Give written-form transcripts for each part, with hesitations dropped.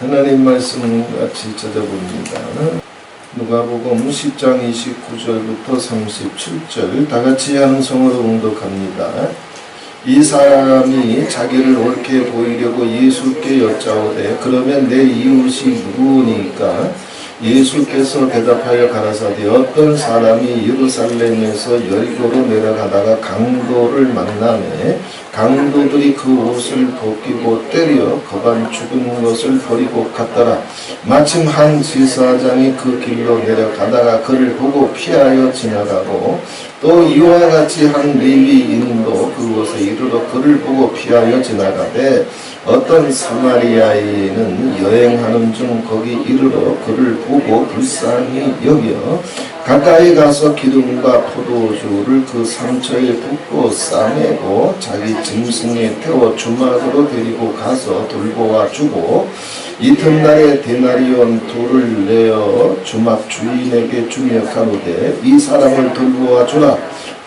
하나님 말씀 같이 찾아봅니다. 누가복음 10장 29절부터 37절 다같이 한 성으로 응독합니다. 이 사람이 자기를 옳게 보이려고 예수께 여짜오되 그러면 내 이웃이 누구니까? 예수께서 대답하여 가라사대 어떤 사람이 예루살렘에서 여리고로 내려가다가 강도를 만나매 강도들이 그 옷을 벗기고 때려 거반 죽은 것을 버리고 갔더라. 마침 한 제사장이 그 길로 내려가다가 그를 보고 피하여 지나가고 또 이와 같이 한 레위인도 그곳에 이르러 그를 보고 피하여 지나가되 어떤 사마리아인은 여행하는 중 거기 이르러 그를 보고 불쌍히 여겨 가까이 가서 기름과 포도주를 그 상처에 붓고 싸매고 자기 짐승에 태워 주막으로 데리고 가서 돌보아 주고 이튿날에 데나리온 둘을 내어 주막 주인에게 주며 가로되 이 사람을 돌보아 주라.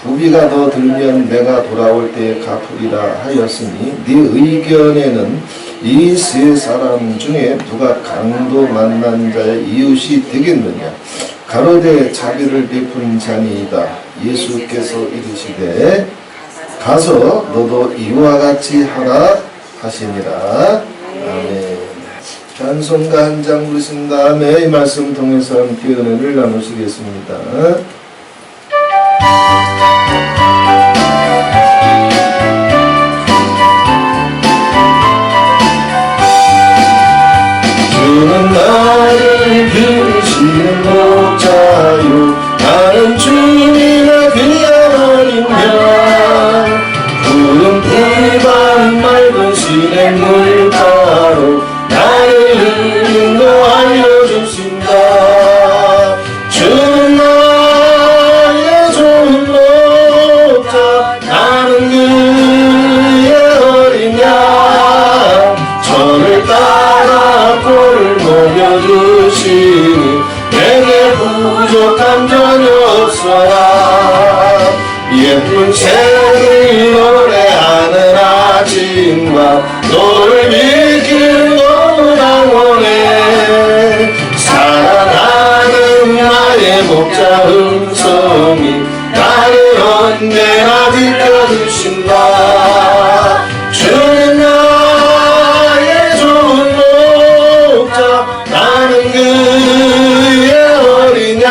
부비가 더 들면 내가 돌아올 때에 갚으리라 하였으니 네 의견에는 이 세 사람 중에 누가 강도 만난 자의 이웃이 되겠느냐? 가로되 자비를 베푼 자니이다. 예수께서 이르시되 가서 너도 이와 같이 하라 하시니라. 아멘. 찬송가 한 장 부르신 다음에 이 말씀 통해서 함께 은혜를 나누시겠습니다. 주는 나를 부르시는 목자요 나는 주님의 귀한 어린 양 푸른 풀밭 맑은 시냇 물가로 나를 인도하여 주신다. 주는 나의 좋은 목자 나는 그의 어린 양 저를 따라 꼴을 먹여주시니 내게 부족함 전혀 없어라. 예쁜 새를 노래하는 아침과 너를 믿기를 너무나 원해. 사랑하는 나의 목자 음성이 나를 언제나 지켜주신다. 주는 나의 좋은 목자 나는 그의 어린 양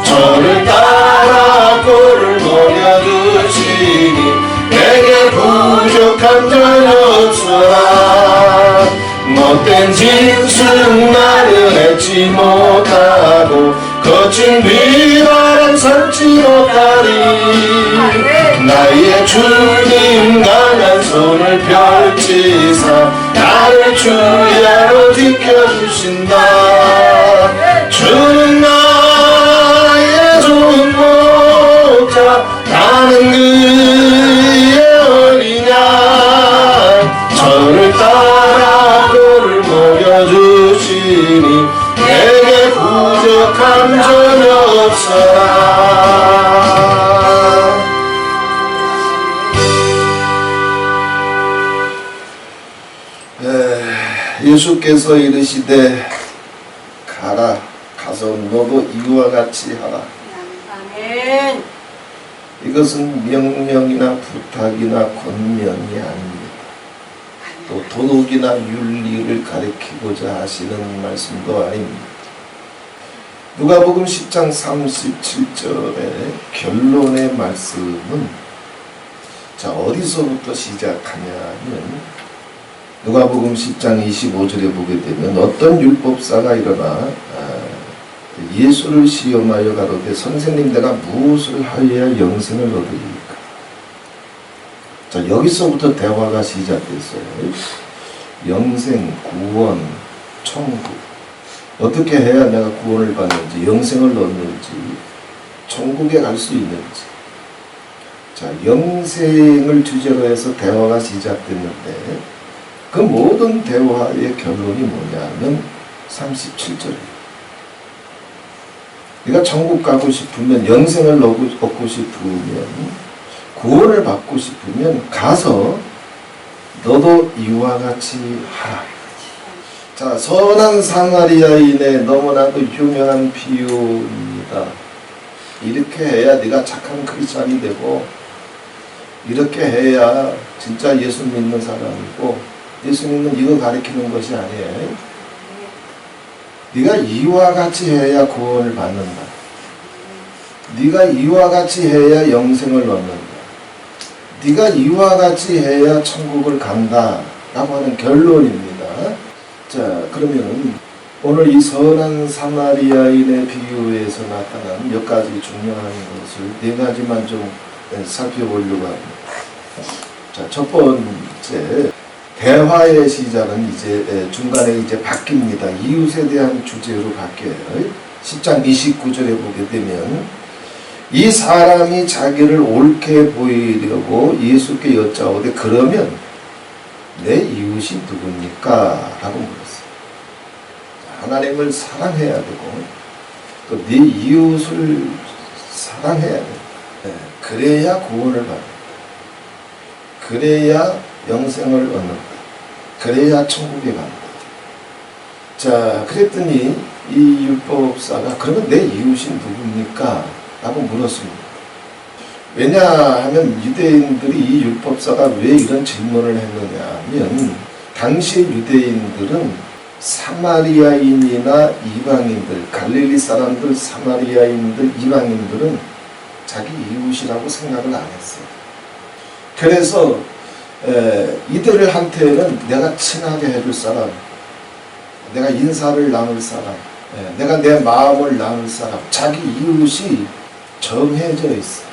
저를 따라 꼴을 먹여주시니 내게 부족한 전혀 없어라. 못된 짐승 나를 해치 못하고 거친 비바람 삼지 못하리. 나의 주님 강한 손을 펼치사 나를 주야로 지켜주신다. 주는 나의 좋은 목자 나는 그의 어린 양 저를 따라 꼴을 먹여주시니 내게 부족함 전혀 없어라. 예수께서 이르시되 가라. 가서 너도 이와 같이 하라. 아멘. 이것은 명령이나 부탁이나 권면이 아닙니다. 또 도덕이나 윤리를 가리키고자 하시는 말씀도 아닙니다. 누가복음 10장 37절의 결론의 말씀은 어디서부터 시작하냐면 누가복음 10장 25절에 보게 되면 어떤 율법사가 일어나 예수를 시험하여 가로되 선생님 내가 무엇을 하여야 영생을 얻으리까? 여기서부터 대화가 시작됐어요. 영생, 구원, 천국 어떻게 해야 내가 구원을 받는지 영생을 얻는지 천국에 갈 수 있는지 영생을 주제로 해서 대화가 시작됐는데 그 모든 대화의 결론이 뭐냐면 37절이에요. 네가 천국 가고 싶으면 영생을 얻고 싶으면 구원을 받고 싶으면 가서 너도 이와 같이 하라. 자, 선한 사마리아인의 너무나도 유명한 비유입니다. 이렇게 해야 네가 착한 크리스찬이 되고, 이렇게 해야 진짜 예수 믿는 사람이고, 예수님은 이거 가리키는 것이 아니에요. 네가 이와 같이 해야 구원을 받는다. 네가 이와 같이 해야 영생을 얻는다. 네가 이와 같이 해야 천국을 간다 라고 하는 결론입니다. 자, 그러면 오늘 이 선한 사마리아인의 비유에서 나타난 몇 가지 중요한 것을 네 가지만 좀 살펴보려고 합니다. 자, 첫 번째, 대화의 시작은 이제 중간에 이제 바뀝니다. 이웃에 대한 주제로 바뀌어요. 10장 29절에 보게 되면 이 사람이 자기를 옳게 보이려고 예수께 여짜오되 그러면 내 이웃이 누굽니까? 라고 물었어요. 하나님을 사랑해야 되고 또 네 이웃을 사랑해야 돼. 그래야 구원을 받는다. 그래야 영생을 얻는다. 그래야 천국에 간다. 자, 그랬더니 이 율법사가 그러면 내 이웃이 누굽니까? 라고 물었습니다. 왜냐하면 유대인들이 이 율법사가 왜 이런 질문을 했느냐 하면 당시 유대인들은 사마리아인이나 이방인들, 갈릴리 사람들, 사마리아인들, 이방인들은 자기 이웃이라고 생각을 안 했어요. 그래서 이들한테는 내가 친하게 해줄 사람, 내가 인사를 나눌 사람, 내가 내 마음을 나눌 사람, 자기 이웃이 정해져 있어.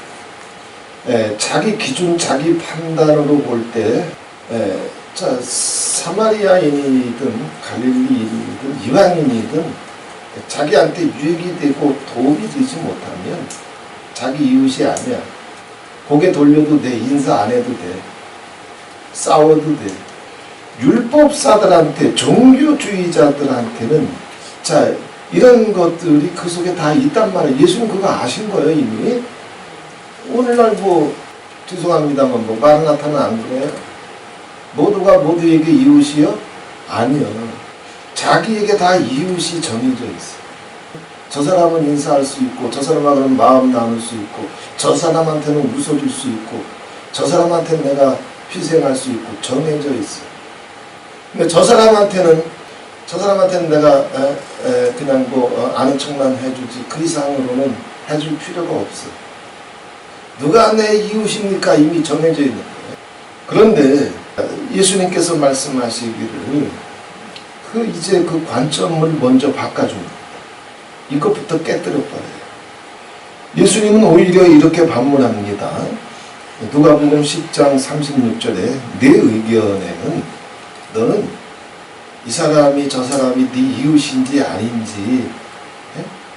자기 기준, 자기 판단으로 볼 때, 사마리아인이든 갈릴리인이든 이방인이든 자기한테 유익이 되고 도움이 되지 못하면 자기 이웃이 아니야. 고개 돌려도 돼. 인사 안 해도 돼. 싸워도 돼. 율법사들한테, 종교주의자들한테는 자, 이런 것들이 그 속에 다 있단 말이에요. 예수는 그거 아신 거예요, 이미. 오늘날 죄송합니다만 마라나타는 안 그래요? 모두가 모두에게 이웃이요? 아니요. 자기에게 다 이웃이 정해져 있어. 저 사람은 인사할 수 있고, 저 사람하고는 마음 나눌 수 있고, 저 사람한테는 웃어줄 수 있고, 저 사람한테는 내가 희생할 수 있고, 정해져 있어. 근데 저 사람한테는 내가 그냥 아는 척만 해주지 그 이상으로는 해줄 필요가 없어. 누가 내 이웃입니까? 이미 정해져 있는 거예요. 그런데 예수님께서 말씀하시기를 이제 그 관점을 먼저 바꿔줍니다. 이것부터 깨뜨려버려요. 예수님은 오히려 이렇게 반문합니다. 누가복음 10장 36절에 내 의견에는 너는 이 사람이 저 사람이 네 이웃인지 아닌지,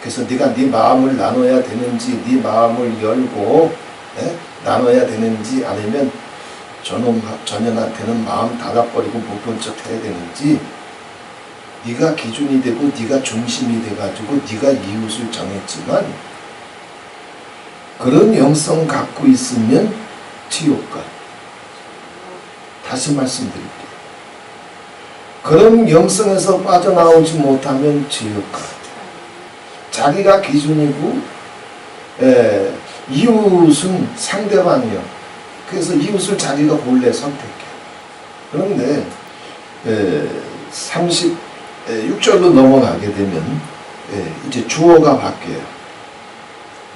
그래서 네가 네 마음을 나눠야 되는지, 네 마음을 열고 나눠야 되는지, 아니면 전현한테는 마음 닫아버리고 못 본 척 해야 되는지, 네가 기준이 되고 네가 중심이 돼가지고 네가 이웃을 정했지만 그런 영성 갖고 있으면 지옥 가. 다시 말씀드릴게요. 그런 영성에서 빠져나오지 못하면 지옥 가. 자기가 기준이고 이웃은 상대방이요. 그래서 이웃을 자기가 본래 선택해. 그런데 36절로 넘어가게 되면 이제 주어가 바뀌어요.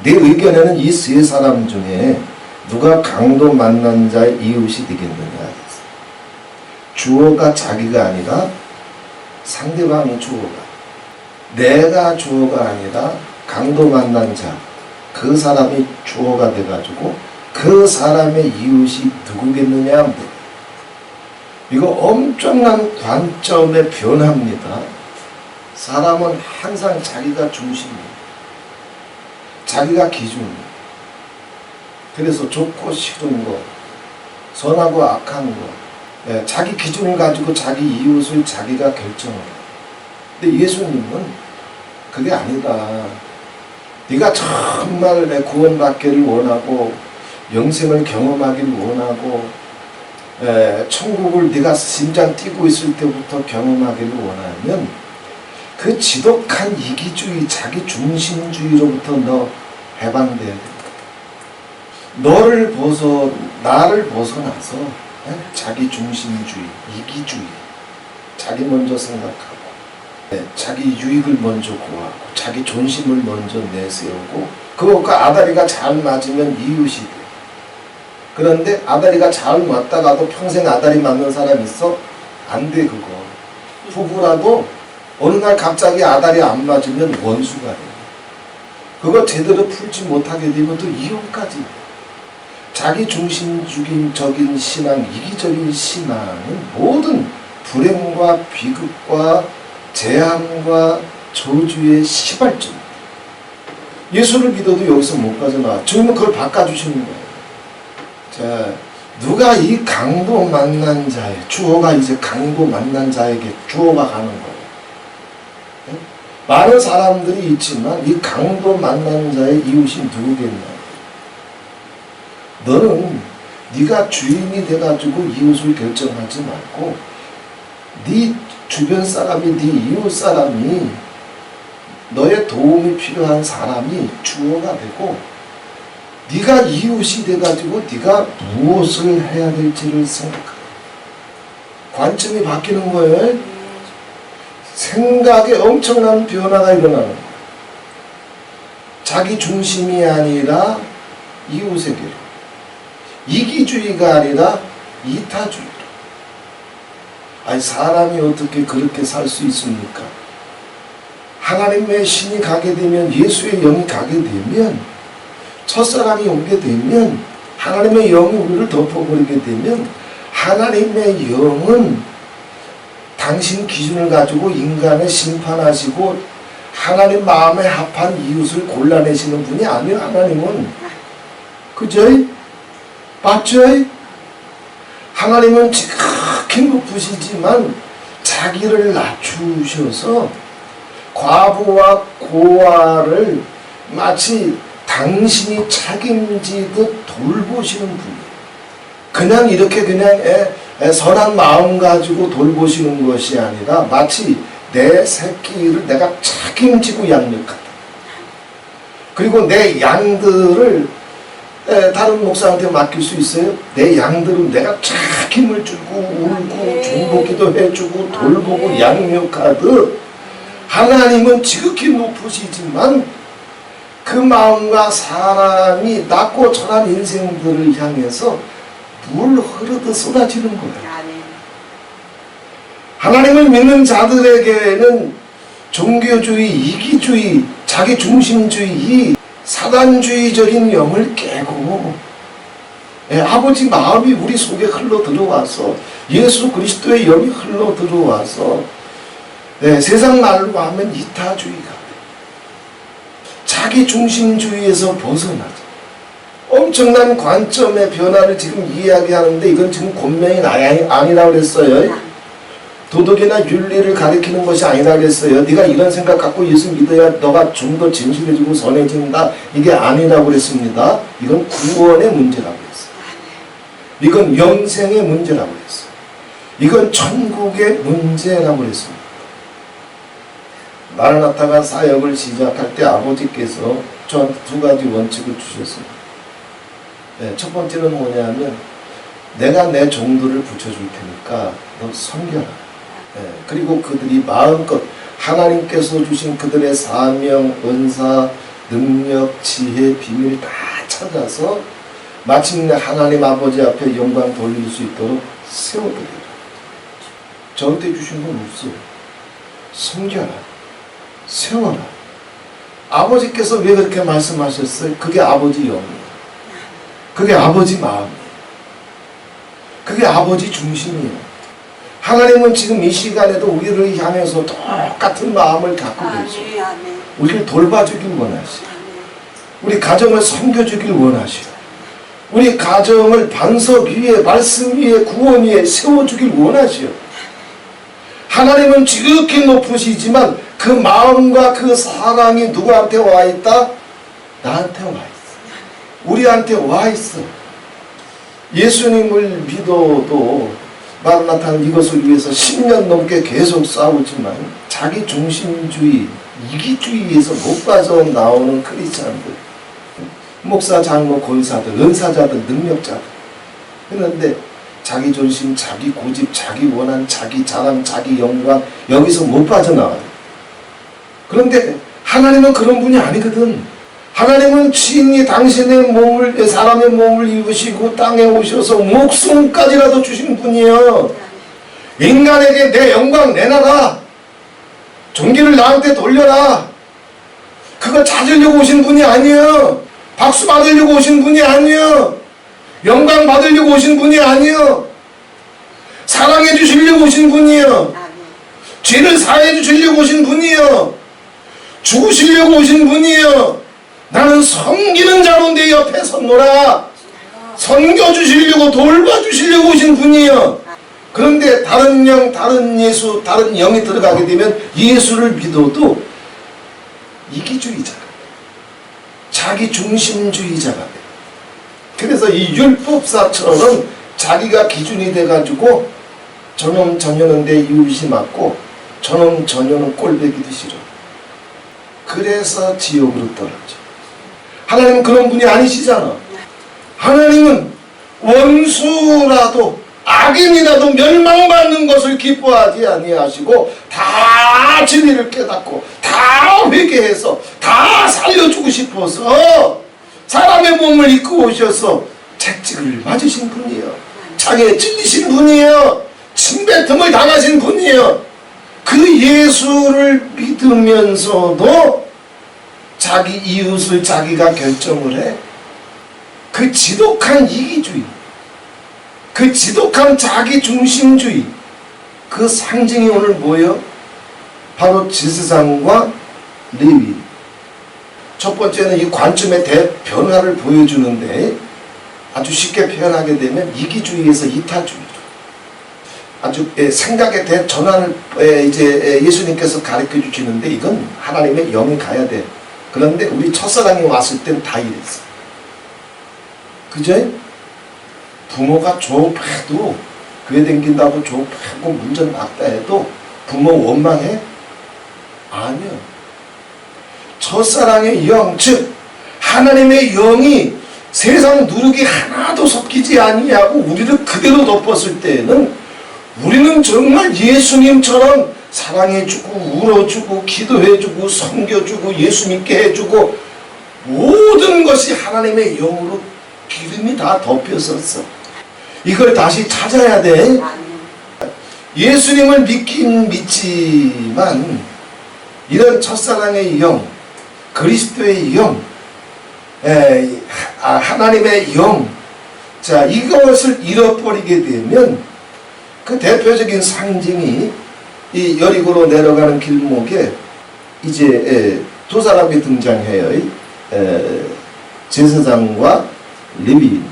내 의견에는 이 세 사람 중에 누가 강도 만난 자의 이웃이 되겠느냐. 주어가 자기가 아니라 상대방이 주어가. 내가 주어가 아니라 강도 만난 자, 그 사람이 주어가 돼가지고 그 사람의 이웃이 누구겠느냐. 이거 엄청난 관점의 변화입니다. 사람은 항상 자기가 중심이에요. 자기가 기준이에요. 그래서 좋고 싫은 거, 선하고 악한 거, 자기 기준을 가지고 자기 이웃을 자기가 결정해요. 근데 예수님은 그게 아니다. 네가 정말 내 구원받기를 원하고 영생을 경험하기를 원하고 천국을 네가 심장 뛰고 있을 때부터 경험하기를 원하면 그 지독한 이기주의, 자기 중심주의로부터 너 해방돼야 된다. 나를 벗어나서 자기 중심주의, 이기주의, 자기 먼저 생각하고 자기 유익을 먼저 구하고 자기 존심을 먼저 내세우고 그것과 아다리가 잘 맞으면 이웃이 돼. 그런데 아다리가 잘 맞다가도 평생 아다리 맞는 사람 있어? 안 돼. 그거 부부라도 어느 날 갑자기 아다리 안 맞으면 원수가 돼. 그거 제대로 풀지 못하게 되면 또 이혼까지. 자기 중심적인 신앙, 이기적인 신앙은 모든 불행과 비극과 재앙과 저주의 시발점. 예수를 믿어도 여기서 못 빠져나와. 주님은 그걸 바꿔주시는 거예요. 자, 누가 이 강도 만난 자에, 주어가 이제 강도 만난 자에게 주어가 가는 거예요. 많은 사람들이 있지만 이 강도 만난 자의 이웃이 누구겠냐? 너는 네가 주인이 돼가지고 이웃을 결정하지 말고 네 주변 사람이, 네 이웃 사람이, 너의 도움이 필요한 사람이 주어가 되고 네가 이웃이 돼가지고 네가 무엇을 해야 될지를 생각해. 관점이 바뀌는 거예요. 생각에 엄청난 변화가 일어나는 거예요. 자기 중심이 아니라 이웃에게로, 이기주의가 아니라 이타주의로. 아니, 사람이 어떻게 그렇게 살 수 있습니까? 하나님의 신이 가게 되면, 예수의 영이 가게 되면, 첫사랑이 오게 되면, 하나님의 영이 우리를 덮어버리게 되면, 하나님의 영은 당신 기준을 가지고 인간을 심판하시고 하나님 마음에 합한 이웃을 골라내시는 분이 아니에요. 하나님은. 그죠? 맞죠? 하나님은 지극히 높으시지만 자기를 낮추셔서 과부와 고아를 마치 당신이 책임지듯 돌보시는 분이에요. 그냥 이렇게 그냥 선한 마음 가지고 돌보시는 것이 아니라 마치 내 새끼를 내가 책임지고 양육한다. 그리고 내 양들을 다른 목사한테 맡길 수 있어요? 내 양들은 내가 책임을 주고 울고 중보기도 해주고 돌보고 양육하듯 하나님은 지극히 높으시지만 그 마음과 사랑이 낮고 천한 인생들을 향해서 물 흐르듯 쏟아지는 거예요. 하나님을 믿는 자들에게는 종교주의, 이기주의, 자기중심주의, 사단주의적인 영을 깨고 아버지 마음이 우리 속에 흘러 들어와서 예수 그리스도의 영이 흘러 들어와서 세상 말로 하면 이타주의가 돼. 자기중심주의에서 벗어나자. 엄청난 관점의 변화를 지금 이야기하는데 이건 지금 권면이 아니라고 그랬어요. 도덕이나 윤리를 가리키는 것이 아니라고 그랬어요. 네가 이런 생각 갖고 예수 믿어야 너가 좀 더 진실해지고 선해진다. 이게 아니라고 그랬습니다. 이건 구원의 문제라고 그랬어요. 이건 영생의 문제라고 그랬어요. 이건 천국의 문제라고 그랬습니다. 마라나타가 사역을 시작할 때 아버지께서 저한테 두 가지 원칙을 주셨습니다. 첫 번째는 뭐냐면 내가 내 종들을 붙여줄 테니까 너 섬겨라. 그리고 그들이 마음껏 하나님께서 주신 그들의 사명, 은사, 능력, 지혜, 비밀 다 찾아서 마침내 하나님 아버지 앞에 영광 돌릴 수 있도록 세워드려라. 저한테 주신 건 없어요. 섬겨라. 세워라. 아버지께서 왜 그렇게 말씀하셨어요? 그게 아버지 영이에요. 그게 아버지 마음이에요. 그게 아버지 중심이에요. 하나님은 지금 이 시간에도 우리를 향해서 똑같은 마음을 갖고 계세요. 우리를 돌봐주길 원하시오. 우리 가정을 섬겨주길 원하시오. 우리 가정을 반석 위에, 말씀 위에, 구원 위에 세워주길 원하시오. 하나님은 지극히 높으시지만 그 마음과 그 사랑이 누구한테 와 있다? 나한테 와 있어. 우리한테 와 있어. 예수님을 믿어도 마라나타는 이것을 위해서 10년 넘게 계속 싸우지만 자기 중심주의, 이기주의에서 못 빠져나오는 크리스찬들, 목사, 장로, 권사들, 은사자들, 능력자들. 그런데 자기 중심, 자기 고집, 자기 원한, 자기 자랑, 자기 영광, 여기서 못 빠져나와요. 그런데 하나님은 그런 분이 아니거든. 하나님은 친히 당신의 몸을, 사람의 몸을 입으시고 땅에 오셔서 목숨까지라도 주신 분이에요. 인간에게 내 영광 내놔라, 종기를 나한테 돌려라, 그거 찾으려고 오신 분이 아니에요. 박수 받으려고 오신 분이 아니에요. 영광 받으려고 오신 분이 아니에요. 사랑해 주시려고 오신 분이에요. 죄를 사해 주시려고 오신 분이에요. 죽으시려고 오신 분이에요. 나는 섬기는 자로 내 옆에 섰노라. 섬겨주시려고 돌봐주시려고 오신 분이에요. 그런데 다른 영, 다른 예수, 다른 영이 들어가게 되면 예수를 믿어도 이기주의자가, 자기 중심주의자가 돼. 그래서 이 율법사처럼 자기가 기준이 돼가지고 저놈 저녀는 내 이웃이 맞고 저놈 저녀는 꼴배기도 싫어. 그래서 지옥으로 떨어져. 하나님은 그런 분이 아니시잖아. 하나님은 원수라도 악인이라도 멸망받는 것을 기뻐하지 아니하시고 다 진리를 깨닫고 다 회개해서 다 살려주고 싶어서 사람의 몸을 입고 오셔서 채찍을 맞으신 분이에요. 창에 찔리신 분이에요. 침뱉음을 당하신 분이에요. 그 예수를 믿으면서도 자기 이웃을 자기가 결정을 해. 그 지독한 이기주의, 그 지독한 자기 중심주의, 그 상징이 오늘 뭐예요? 바로 제사장과 레위. 첫 번째는 이 관점의 대변화를 보여주는데, 아주 쉽게 표현하게 되면 이기주의에서 이타주의로, 아주 생각의 대전환을 이제 예수님께서 가르쳐 주시는데, 이건 하나님의 영이 가야 돼. 그런데 우리 첫사랑이 왔을 땐 다 이랬어. 그죠? 부모가 조업해도, 교회 댕긴다고 조업하고 문전 막다 해도 부모 원망해? 아니요. 첫사랑의 영, 즉 하나님의 영이 세상 누룩이 하나도 섞이지 아니하고 우리를 그대로 덮었을 때에는 우리는 정말 예수님처럼 사랑해주고 울어주고 기도해주고 섬겨주고 예수 믿게 해주고 모든 것이 하나님의 영으로 기름이 다 덮였었어. 이걸 다시 찾아야 돼. 예수님을 믿긴 믿지만 이런 첫사랑의 영, 그리스도의 영, 하나님의 영, 자, 이것을 잃어버리게 되면 그 대표적인 상징이 이 여리고로 내려가는 길목에 이제 두 사람이 등장해요. 제사장과 레위인.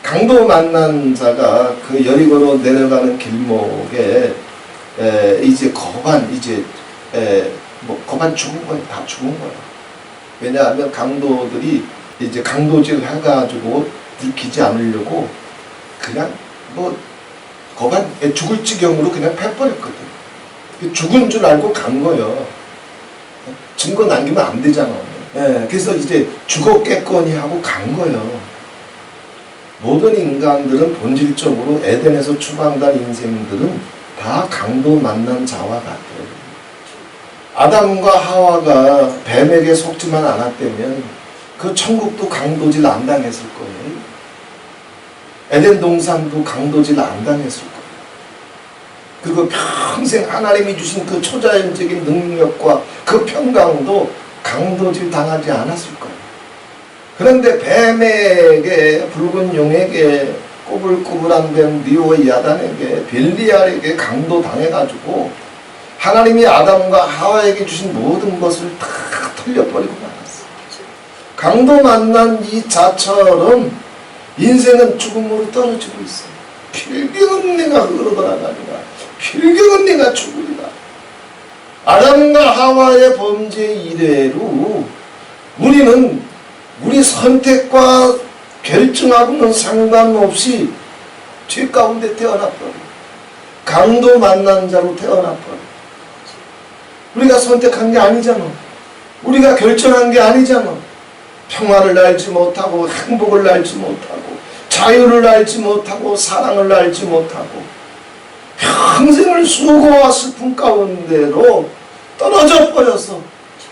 강도 만난 자가 그 여리고로 내려가는 길목에 이제 거반, 이제 거반 죽은 거야. 다 죽은 거야. 왜냐하면 강도들이 이제 강도질 해가지고 들키지 않으려고 그냥 거반 죽을 지경으로 그냥 패버렸거든. 죽은 줄 알고 간 거예요. 증거 남기면 안 되잖아. 그래서 이제 죽었겠거니 하고 간 거예요. 모든 인간들은 본질적으로 에덴에서 추방된 인생들은 다 강도 만난 자와 같아요. 아담과 하와가 뱀에게 속지만 않았다면 그 천국도 강도질 안 당했을 거예요. 에덴 동산도 강도질 안 당했을 거예요. 그리고 평생 하나님이 주신 그 초자연적인 능력과 그 평강도 강도질 당하지 않았을 거예요. 그런데 뱀에게, 붉은 용에게, 꼬불꼬불한 뱀 리오 야단에게, 벨리알에게 강도 당해가지고 하나님이 아담과 하와에게 주신 모든 것을 다 털려버리고 말았어. 강도 만난 이 자처럼 인생은 죽음으로 떨어지고 있어. 필경은 내가 흘러들어가리라. 필경은 내가 죽으리라. 아담과 하와의 범죄 이래로 우리는 우리 선택과 결정하고는 상관없이 죄 가운데 태어나버려. 강도 만난 자로 태어나버려. 우리가 선택한 게 아니잖아. 우리가 결정한 게 아니잖아. 평화를 알지 못하고 행복을 알지 못하고 자유를 알지 못하고 사랑을 알지 못하고 평생을 수고와 슬픔 가운데로 떨어져 버려서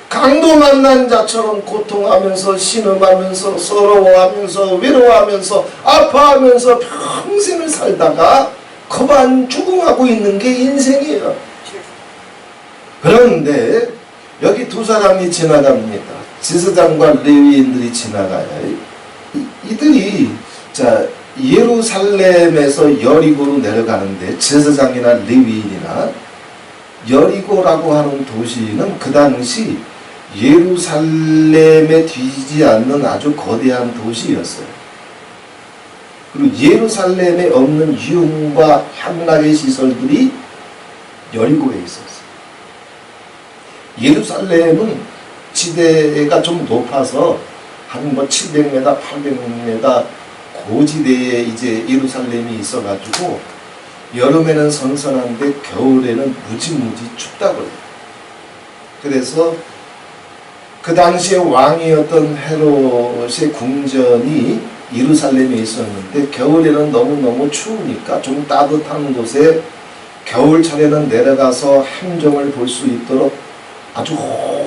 강도 만난 자처럼 고통하면서 신음하면서 서러워하면서 외로워하면서 아파하면서 평생을 살다가 거반 죽음하고 있는 게 인생이에요. 그런데 여기 두 사람이 지나갑니다. 제사장과 레위인들이 지나가요. 이들이 자 예루살렘에서 여리고로 내려가는데 제사장이나 레위인이나 여리고라고 하는 도시는 그 당시 예루살렘에 뒤지지 않는 아주 거대한 도시였어요. 그리고 예루살렘에 없는 유흥과 향락의 시설들이 여리고에 있었어요. 예루살렘은 지대가 좀 높아서 한 700m, 800m 고지대에 이제 예루살렘이 있어가지고 여름에는 선선한데 겨울에는 무지무지 춥다고 해요. 그래서 그 당시에 왕이었던 헤롯의 궁전이 예루살렘에 있었는데 겨울에는 너무너무 추우니까 좀 따뜻한 곳에 겨울철에는 내려가서 함정을 볼 수 있도록 아주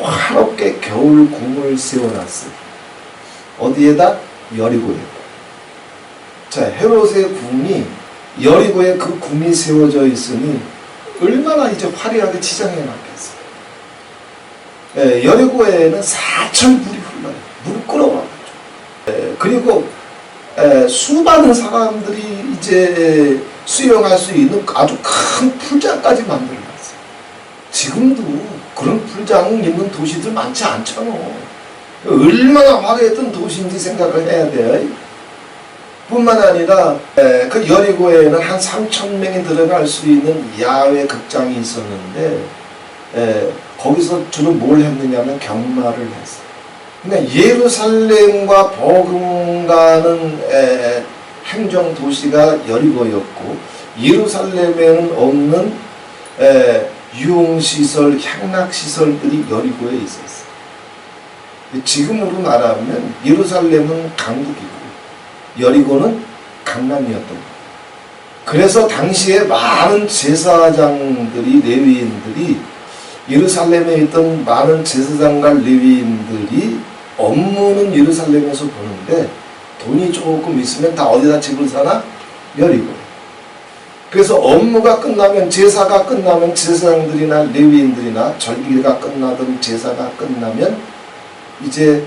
한없게 겨울 궁을 세워놨어요. 어디에다? 여리고에. 자, 헤롯의 궁이 여리고에 그 궁이 세워져 있으니 얼마나 이제 화려하게 치장해 놨겠어요. 예, 여리고에는 사철물이 흘러요. 물 끌어와가지고. 그리고 수많은 사람들이 이제 수영할 수 있는 아주 큰 풀장까지 만들어놨어요. 지금도 그런 풀장 있는 도시들 많지 않잖아. 얼마나 화려했던 도시인지 생각을 해야 돼요. 뿐만 아니라 그 여리고에는 한 3,000명이 들어갈 수 있는 야외 극장이 있었는데 거기서 주로 뭘 했느냐면 경마를 했어요. 그러니까 예루살렘과 버금가는 행정 도시가 여리고였고 예루살렘에는 없는 유흥시설, 향락시설들이 여리고에 있었어요. 지금으로 말하면 예루살렘은 강북이고 여리고는 강남이었던 거예요. 그래서 당시에 많은 제사장들이 레위인들이 예루살렘에 있던 많은 제사장과 레위인들이 업무는 예루살렘에서 보는데 돈이 조금 있으면 다 어디다 집을 사나? 여리고. 그래서 업무가 끝나면 제사가 끝나면 제사장들이나 레위인들이나 절기가 끝나든 제사가 끝나면 이제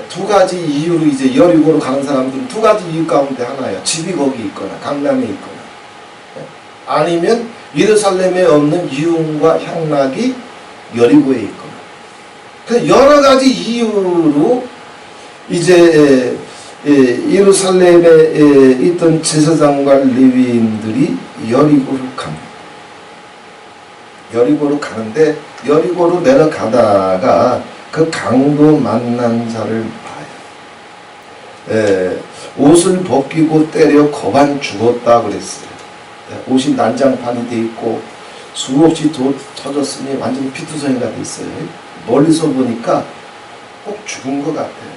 두 가지 이유로 이제 여리고로 가는 사람들은 두 가지 이유 가운데 하나예요. 집이 거기 있거나 강남에 있거나 아니면 예루살렘에 없는 유흥과 향락이 여리고에 있거나 그래서 여러 가지 이유로 이제 예루살렘에 있던 제사장과 레위인들이 여리고로 갑니다. 여리고로 가는데 여리고로 내려가다가 그 강도 만난 자를 봐요. 옷을 벗기고 때려 거반 죽었다 그랬어요. 옷이 난장판이 돼 있고 수없이 터졌으니 완전히 피투성이가 돼 있어요. 멀리서 보니까 꼭 죽은 것 같아요.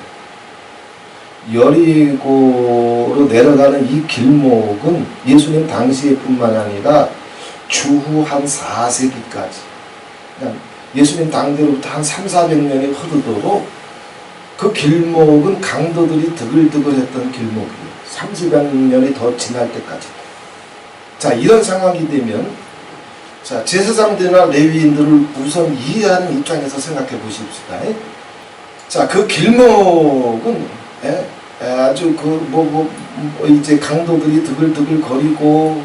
여리고로 내려가는 이 길목은 예수님 당시에 뿐만 아니라 주후 한 4세기까지 예수님 당대로부터 한 300~400년이 흐르도록 그 길목은 강도들이 드글드글했던 길목이에요. 30~40년이 더 지날 때까지. 자, 이런 상황이 되면 자, 제사장들이나 레위인들을 우선 이해하는 입장에서 생각해 보십시다. 자, 그 길목은 아주 이제 강도들이 드글드글 거리고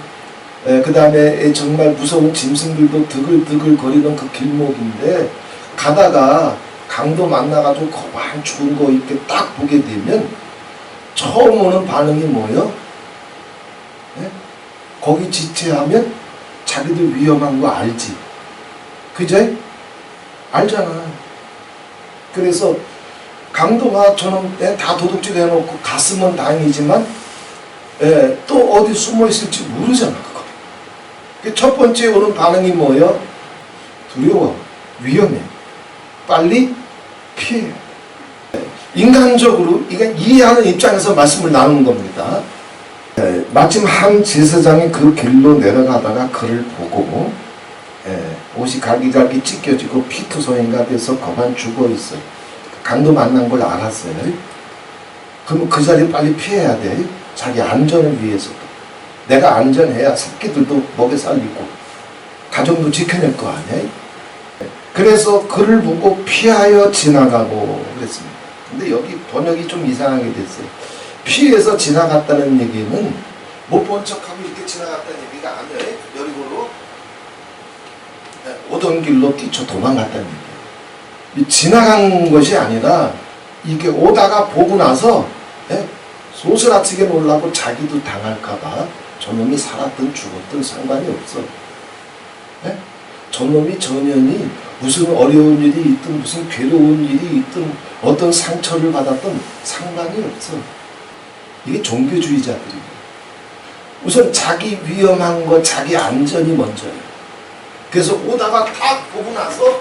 그 다음에 정말 무서운 짐승들도 드글드글 거리는 그 길목인데 가다가 강도 만나가지고 거반 죽은 거 이렇게 딱 보게 되면 처음 오는 반응이 뭐예요? 거기 지체하면 자기들 위험한 거 알지. 그죠? 알잖아. 그래서 강도가 저놈 다 도둑질 해놓고 갔으면 다행이지만 또 어디 숨어 있을지 모르잖아. 그거. 첫 번째 오는 반응이 뭐예요? 두려워, 위험해, 빨리 피해. 인간적으로 이건 이해하는 입장에서 말씀을 나누는 겁니다. 마침 한 제사장이 그 길로 내려가다가 그를 보고 옷이 갈기갈기 찢겨지고 피투성이가 돼서 거반 죽어있어요. 강도 만난 걸 알았어요. 그러면 그 자리에 빨리 피해야 돼. 자기 안전을 위해서도. 내가 안전해야 새끼들도 먹여 살리고 가정도 지켜낼 거 아니야. 그래서 그를 보고 피하여 지나가고 그랬습니다. 근데 여기 번역이 좀 이상하게 됐어요. 피해서 지나갔다는 얘기는 못 본 척하고 이렇게 지나갔다는 얘기가 아니에요. 여리고로 오던 길로 뛰쳐 도망갔다는 얘기예요. 지나간 것이 아니라 이게 오다가 보고 나서 소스라치게 놀라고 자기도 당할까봐 저놈이 살았든 죽었든 상관이 없어. 저놈이 전연이 무슨 어려운 일이 있든 무슨 괴로운 일이 있든 어떤 상처를 받았든 상관이 없어. 이게 종교주의자들이에요. 우선 자기 위험한 거, 자기 안전이 먼저예요. 그래서 오다가 딱 보고 나서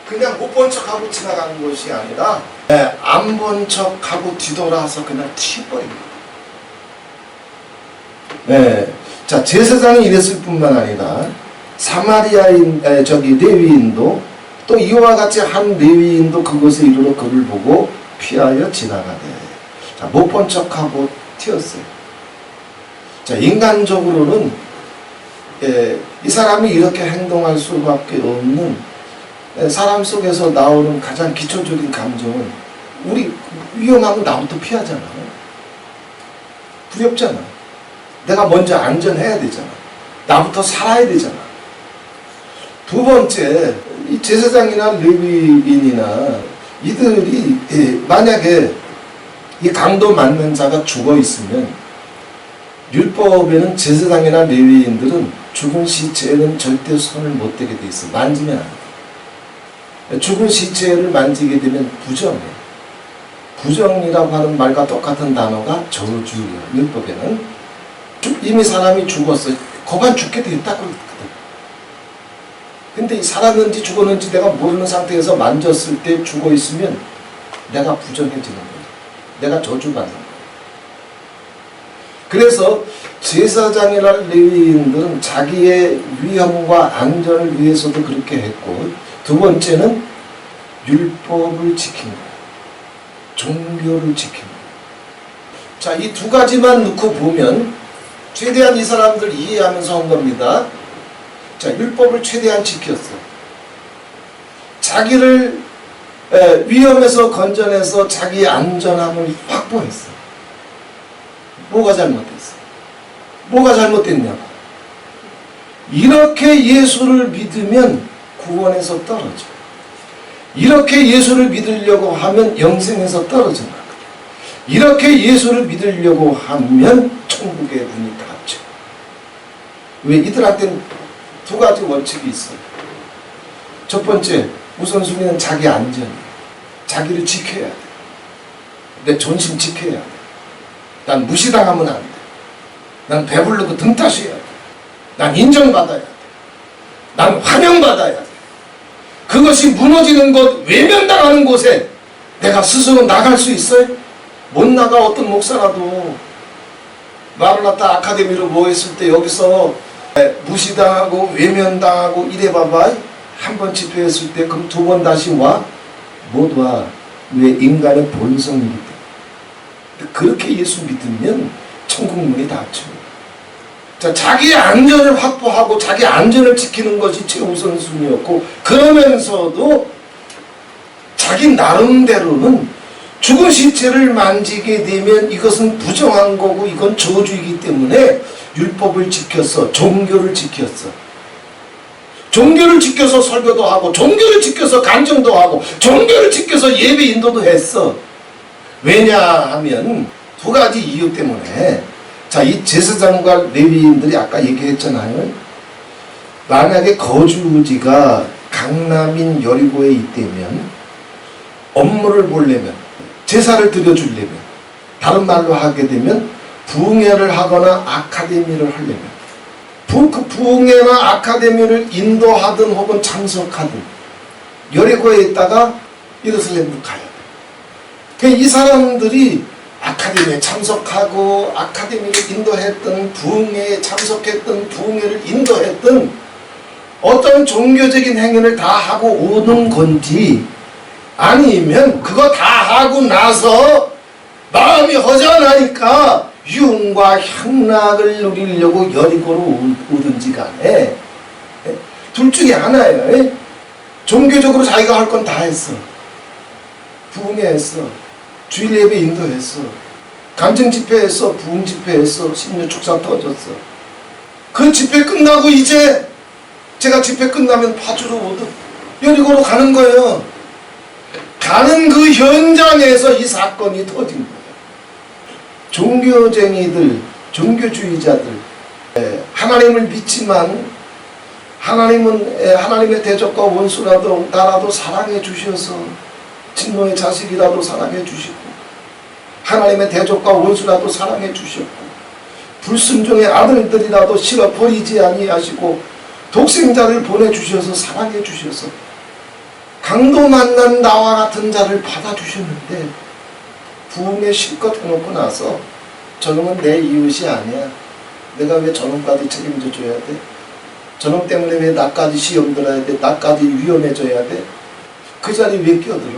그냥 못 본 척하고 지나가는 것이 아니라 안 본 척하고 뒤돌아서 그냥 튀어버립니다. 자, 제사장이 이랬을 뿐만 아니라 사마리아인 레위인도 또 이와 같이 한 레위인도 그곳에 이르러 그를 보고 피하여 지나가되, 자, 못 본 척하고 튀었어요. 자, 인간적으로는 이 사람이 이렇게 행동할 수밖에 없는 사람 속에서 나오는 가장 기초적인 감정은 우리 위험하면 나부터 피하잖아. 두렵잖아. 내가 먼저 안전해야 되잖아. 나부터 살아야 되잖아. 두 번째, 이 제사장이나 레위인이나 이들이 만약에 이 강도 맞는 자가 죽어 있으면 율법에는 제사장이나 레위인들은 죽은 시체에는 절대 손을 못 대게 돼 있어. 만지면 안 돼. 죽은 시체를 만지게 되면 부정해. 부정이라고 하는 말과 똑같은 단어가 저주예요. 율법에는 이미 사람이 죽었어. 거반 죽게 돼 있다고 그랬거든. 근데 살았는지 죽었는지 내가 모르는 상태에서 만졌을 때 죽어 있으면 내가 부정해지는 거야. 내가 저주받는 거야. 그래서 제사장이나 레위인들은 자기의 위험과 안전을 위해서도 그렇게 했고, 두 번째는 율법을 지킨 거예요. 종교를 지킨 거예요. 자, 이 두 가지만 놓고 보면 최대한 이 사람들 이해하면서 한 겁니다. 자, 율법을 최대한 지켰어. 자기를 위험에서 건져내서 자기 안전함을 확보했어. 뭐가 잘못됐어? 뭐가 잘못됐냐고. 이렇게 예수를 믿으면 구원에서 떨어져. 이렇게 예수를 믿으려고 하면 영생에서 떨어져 나거든. 이렇게 예수를 믿으려고 하면 천국의 문이 닫혀. 왜? 이들한테는 두 가지 원칙이 있어요. 첫 번째, 우선순위는 자기 안전. 자기를 지켜야 돼. 내 존심 지켜야 돼. 난 무시당하면 안 돼. 난 배부르고 등 따셔야 돼. 난 인정받아야 돼. 난 환영받아야 돼. 그것이 무너지는 곳, 외면당하는 곳에 내가 스스로 나갈 수 있어요? 못 나가. 어떤 목사라도 마라나타 아카데미로 모였을 때 여기서 무시당하고 외면당하고 이래봐봐. 한 번 집회했을 때 그럼 두 번 다시 와? 못 와. 왜? 인간의 본성이기 때문에. 그렇게 예수 믿으면 천국 문이 닫혀요. 자, 자기 안전을 확보하고 자기 안전을 지키는 것이 최우선순위였고, 그러면서도 자기 나름대로는 죽은 시체를 만지게 되면 이것은 부정한 거고 이건 저주이기 때문에 율법을 지켰어. 종교를 지켰어. 종교를 지켜서 설교도 하고, 종교를 지켜서 간증도 하고, 종교를 지켜서 예배 인도도 했어. 왜냐하면 두 가지 이유 때문에. 자, 이 제사장과 레위인들이 아까 얘기했잖아요. 만약에 거주지가 강남인 여리고에 있다면 업무를 보려면, 제사를 드려주려면, 다른 말로 하게 되면 부흥회를 하거나 아카데미를 하려면 그 부흥회나 아카데미를 인도하든 혹은 참석하든 여리고에 있다가 예루살렘으로 가야 돼. 이 사람들이 아카데미에 참석하고 아카데미를 인도했던, 부흥회에 참석했던, 부흥회를 인도했던 어떤 종교적인 행위를 다 하고 오는 건지, 아니면 그거 다 하고 나서 마음이 허전하니까 유흥과 향락을 누리려고 여리고로 오든지 간에 둘 중에 하나예요. 종교적으로 자기가 할 건 다 했어. 부흥회 했어. 주일 예배 인도했어. 간증 집회했어. 부흥 집회했어. 신유 축사 터졌어. 그 집회 끝나고 이제 제가 집회 끝나면 파주로 오든 여리고로 가는 거예요. 가는 그 현장에서 이 사건이 터진 거예요. 종교쟁이들, 종교주의자들, 하나님을 믿지만 하나님은 하나님의 대적과 원수라도 나라도 사랑해 주셔서 진노의 자식이라도 사랑해 주시고 하나님의 대적과 원수라도 사랑해 주셨고 불순종의 아들들이라도 실어 버리지 아니하시고 독생자를 보내주셔서 사랑해 주셔서 강도 만난 나와 같은 자를 받아주셨는데 부흥에 실컷 해놓고 나서 저놈은 내 이웃이 아니야. 내가 왜 저놈까지 책임져 줘야 돼? 저놈 때문에 왜 나까지 시험 들어야 돼? 나까지 위험해져야 돼? 그 자리에 왜 끼어들어?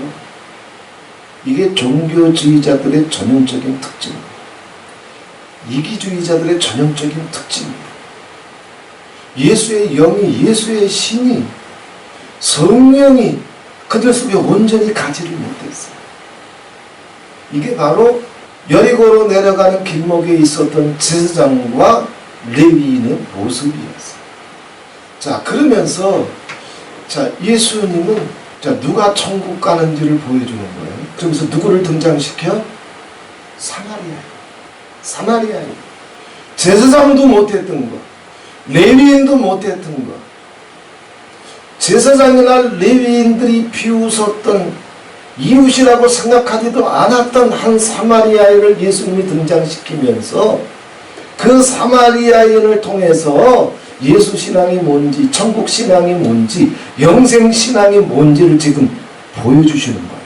이게 종교주의자들의 전형적인 특징입니다. 이기주의자들의 전형적인 특징입니다. 예수의 영이, 예수의 신이, 성령이 그들 속에 온전히 가지를 못했어요. 이게 바로 여리고로 내려가는 길목에 있었던 제사장과 레위인의 모습이었어요. 자, 그러면서 자, 예수님은 자, 누가 천국 가는지를 보여주는 거예요. 그러면서 누구를 등장시켜? 사마리아인. 제사장도 못했던 거, 레위인도 못했던 거, 제사장이나 레위인들이 비웃었던 이웃이라고 생각하지도 않았던 한 사마리아인을 예수님이 등장시키면서 그 사마리아인을 통해서 예수 신앙이 뭔지, 천국 신앙이 뭔지, 영생 신앙이 뭔지를 지금 보여주시는 거예요.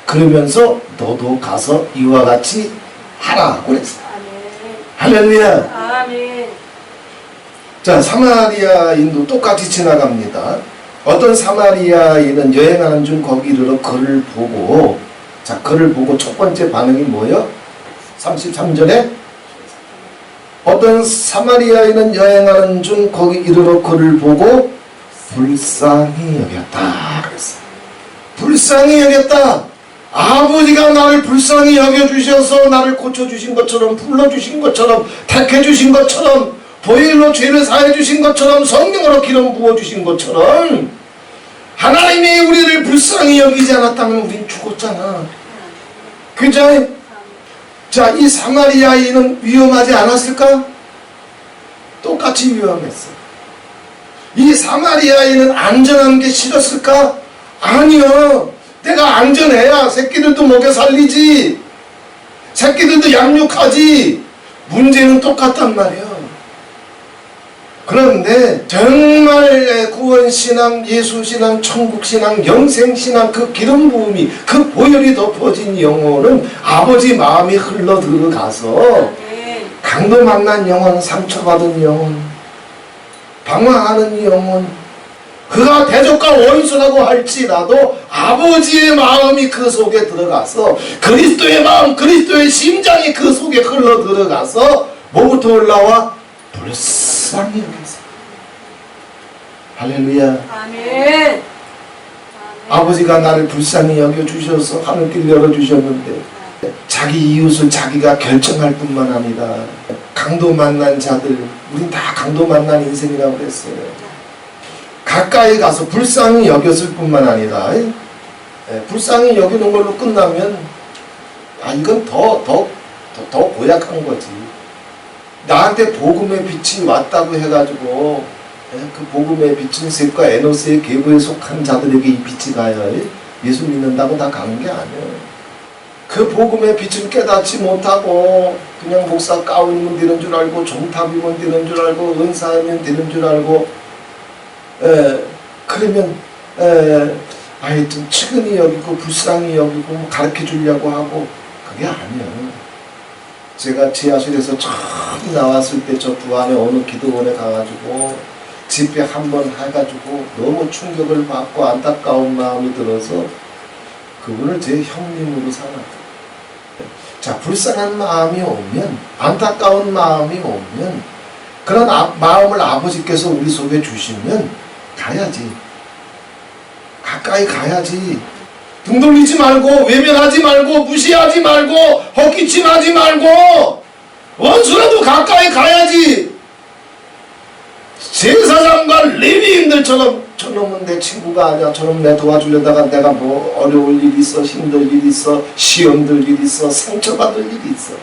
그러면서 너도 가서 이와 같이 하라고 그랬어요. 할렐루야. 아멘. 자, 사마리아인도 똑같이 지나갑니다. 어떤 사마리아인은 여행하는 중 거기 이르러 그를 보고, 자, 그를 보고 첫 번째 반응이 뭐예요? 33절에 어떤 사마리아인은 여행하는 중 거기 이르러 그를 보고 불쌍히 여겼다 그랬어요. 불쌍히 여겼다. 아버지가 나를 불쌍히 여겨주셔서 나를 고쳐주신 것처럼, 불러주신 것처럼, 택해주신 것처럼, 보혈로 죄를 사해주신 것처럼, 성령으로 기름 부어주신 것처럼 하나님이 우리를 불쌍히 여기지 않았다면 우린 죽었잖아. 그죠? 자, 이 사마리아인은 위험하지 않았을까? 똑같이 위험했어. 이 사마리아인은 안전한 게 싫었을까? 아니요. 내가 안전해야 새끼들도 먹여 살리지, 새끼들도 양육하지. 문제는 똑같단 말이야. 그런데 정말 구원신앙, 예수신앙, 천국신앙, 영생신앙, 그 기름 부음이, 그 보혈이 덮어진 영혼은 아버지 마음이 흘러 들어가서 강도 만난 영혼, 상처받은 영혼, 방황하는 영혼, 그가 대적과 원수라고 할지라도 아버지의 마음이 그 속에 들어가서 그리스도의 마음, 그리스도의 심장이 그 속에 흘러 들어가서 뭐부터 올라와? 불쌍히 여겼어. 할렐루야. 아멘. 아버지가 나를 불쌍히 여겨주셔서 하늘길 열어주셨는데 자기 이웃을 자기가 결정할 뿐만 아니라 강도 만난 자들, 우린 다 강도 만난 인생이라고 그랬어요. 가까이 가서 불쌍히 여겼을 뿐만 아니라 불쌍히 여기는 걸로 끝나면 이건 더 고약한 거지. 나한테 복음의 빛이 왔다고 해가지고 그 복음의 빛은 셋과 에노스의 계보에 속한 자들에게 이 빛이 가요. 예수 믿는다고 다 가는 게 아니에요. 그 복음의 빛을 깨닫지 못하고 그냥 목사 가운이면 되는 줄 알고 종탑이면 되는 줄 알고 은사하면 되는 줄 알고 그러면 하여튼 측은히 여기고 불쌍히 여기고 가르쳐 주려고 하고 그게 아니에요. 제가 지하실에서 처음 나왔을 때 저 부안에 어느 기도원에 가가지고 집회 한번 해가지고 너무 충격을 받고 안타까운 마음이 들어서 그분을 제 형님으로 삼았어요. 자, 불쌍한 마음이 오면, 안타까운 마음이 오면, 그런 마음을 아버지께서 우리 속에 주시면 가야지. 가까이 가야지. 등 돌리지 말고, 외면하지 말고, 무시하지 말고, 헛기침하지 말고, 원수라도 가까이 가야지. 제사장과 레위인들처럼 저놈은 내 친구가 아니야. 저놈 내 도와주려다가 내가 뭐 어려울 일이 있어, 힘들 일이 있어, 시험 들 일이 있어, 상처받을 일이 있어.